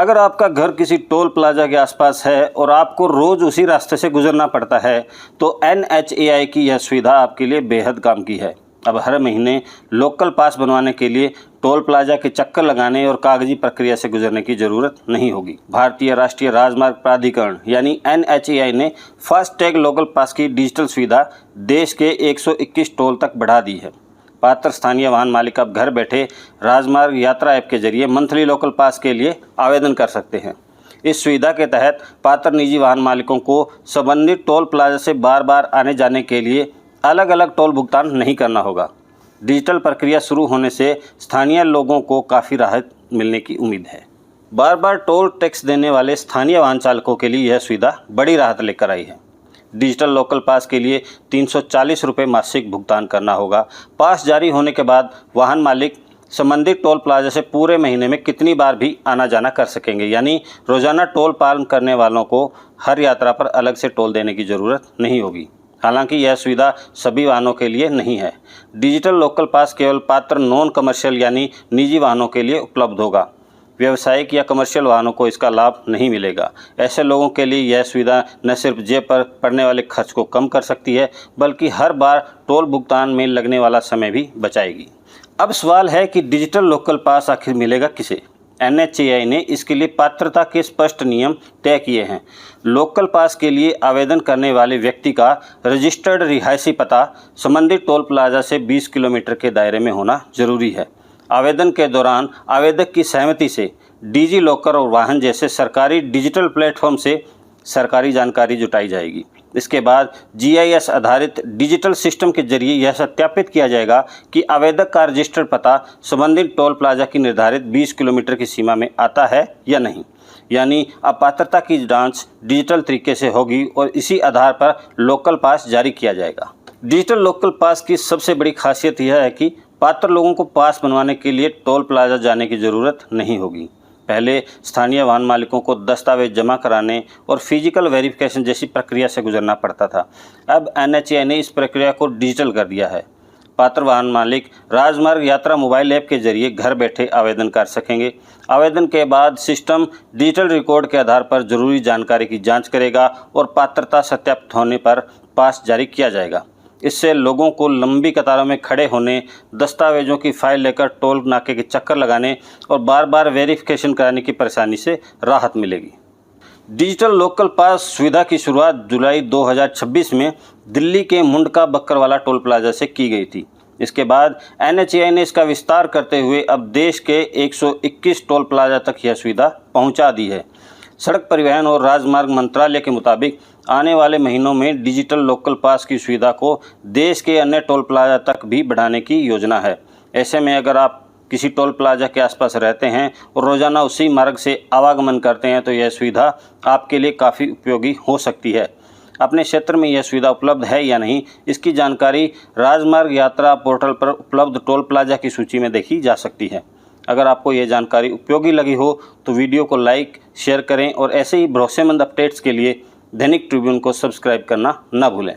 अगर आपका घर किसी टोल प्लाजा के आसपास है और आपको रोज़ उसी रास्ते से गुजरना पड़ता है तो NHAI की यह सुविधा आपके लिए बेहद काम की है। अब हर महीने लोकल पास बनवाने के लिए टोल प्लाजा के चक्कर लगाने और कागजी प्रक्रिया से गुजरने की ज़रूरत नहीं होगी। भारतीय राष्ट्रीय राजमार्ग प्राधिकरण यानी NHAI ने फास्टैग लोकल पास की डिजिटल सुविधा देश के 121 टोल तक बढ़ा दी है। पात्र स्थानीय वाहन मालिक अब घर बैठे राजमार्ग यात्रा ऐप के जरिए मंथली लोकल पास के लिए आवेदन कर सकते हैं। इस सुविधा के तहत पात्र निजी वाहन मालिकों को संबंधित टोल प्लाजा से बार बार आने जाने के लिए अलग अलग टोल भुगतान नहीं करना होगा। डिजिटल प्रक्रिया शुरू होने से स्थानीय लोगों को काफ़ी राहत मिलने की उम्मीद है। बार बार टोल टैक्स देने वाले स्थानीय वाहन चालकों के लिए यह सुविधा बड़ी राहत लेकर आई है। डिजिटल लोकल पास के लिए 340 रुपये मासिक भुगतान करना होगा। पास जारी होने के बाद वाहन मालिक संबंधित टोल प्लाजा से पूरे महीने में कितनी बार भी आना जाना कर सकेंगे, यानी रोजाना टोल पालन करने वालों को हर यात्रा पर अलग से टोल देने की ज़रूरत नहीं होगी। हालांकि यह सुविधा सभी वाहनों के लिए नहीं है। डिजिटल लोकल पास केवल पात्र नॉन कमर्शियल यानी निजी वाहनों के लिए उपलब्ध होगा। व्यावसायिक या कमर्शियल वाहनों को इसका लाभ नहीं मिलेगा। ऐसे लोगों के लिए यह सुविधा न सिर्फ जेब पर पड़ने वाले खर्च को कम कर सकती है बल्कि हर बार टोल भुगतान में लगने वाला समय भी बचाएगी। अब सवाल है कि डिजिटल लोकल पास आखिर मिलेगा किसे? NHAI ने इसके लिए पात्रता के स्पष्ट नियम तय किए हैं। लोकल पास के लिए आवेदन करने वाले व्यक्ति का रजिस्टर्ड रिहायशी पता संबंधित टोल प्लाजा से 20 किलोमीटर के दायरे में होना जरूरी है। आवेदन के दौरान आवेदक की सहमति से डिजी लॉकर और वाहन जैसे सरकारी डिजिटल प्लेटफॉर्म से सरकारी जानकारी जुटाई जाएगी। इसके बाद GIS आधारित डिजिटल सिस्टम के जरिए यह सत्यापित किया जाएगा कि आवेदक का रजिस्टर्ड पता संबंधित टोल प्लाजा की निर्धारित 20 किलोमीटर की सीमा में आता है या नहीं। यानी अब पात्रता की जांच डिजिटल तरीके से होगी और इसी आधार पर लोकल पास जारी किया जाएगा। डिजिटल लोकल पास की सबसे बड़ी खासियत यह है कि पात्र लोगों को पास बनवाने के लिए टोल प्लाजा जाने की ज़रूरत नहीं होगी। पहले स्थानीय वाहन मालिकों को दस्तावेज जमा कराने और फिजिकल वेरिफिकेशन जैसी प्रक्रिया से गुजरना पड़ता था। अब NHAI ने इस प्रक्रिया को डिजिटल कर दिया है। पात्र वाहन मालिक राजमार्ग यात्रा मोबाइल ऐप के जरिए घर बैठे आवेदन कर सकेंगे। आवेदन के बाद सिस्टम डिजिटल रिकॉर्ड के आधार पर जरूरी जानकारी की जाँच करेगा और पात्रता सत्यापित होने पर पास जारी किया जाएगा। इससे लोगों को लंबी कतारों में खड़े होने, दस्तावेजों की फाइल लेकर टोल नाके के चक्कर लगाने और बार बार वेरिफिकेशन कराने की परेशानी से राहत मिलेगी। डिजिटल लोकल पास सुविधा की शुरुआत जुलाई 2026 में दिल्ली के मुंडका बक्करवाला टोल प्लाजा से की गई थी। इसके बाद NHAI ने इसका विस्तार करते हुए अब देश के 121 टोल प्लाजा तक यह सुविधा पहुंचा दी है। सड़क परिवहन और राजमार्ग मंत्रालय के मुताबिक आने वाले महीनों में डिजिटल लोकल पास की सुविधा को देश के अन्य टोल प्लाजा तक भी बढ़ाने की योजना है। ऐसे में अगर आप किसी टोल प्लाजा के आसपास रहते हैं और रोज़ाना उसी मार्ग से आवागमन करते हैं तो यह सुविधा आपके लिए काफ़ी उपयोगी हो सकती है। अपने क्षेत्र में यह सुविधा उपलब्ध है या नहीं, इसकी जानकारी राजमार्ग यात्रा पोर्टल पर उपलब्ध टोल प्लाजा की सूची में देखी जा सकती है। अगर आपको यह जानकारी उपयोगी लगी हो तो वीडियो को लाइक, शेयर करें और ऐसे ही भरोसेमंद अपडेट्स के लिए दैनिक ट्रिब्यून को सब्सक्राइब करना न भूलें।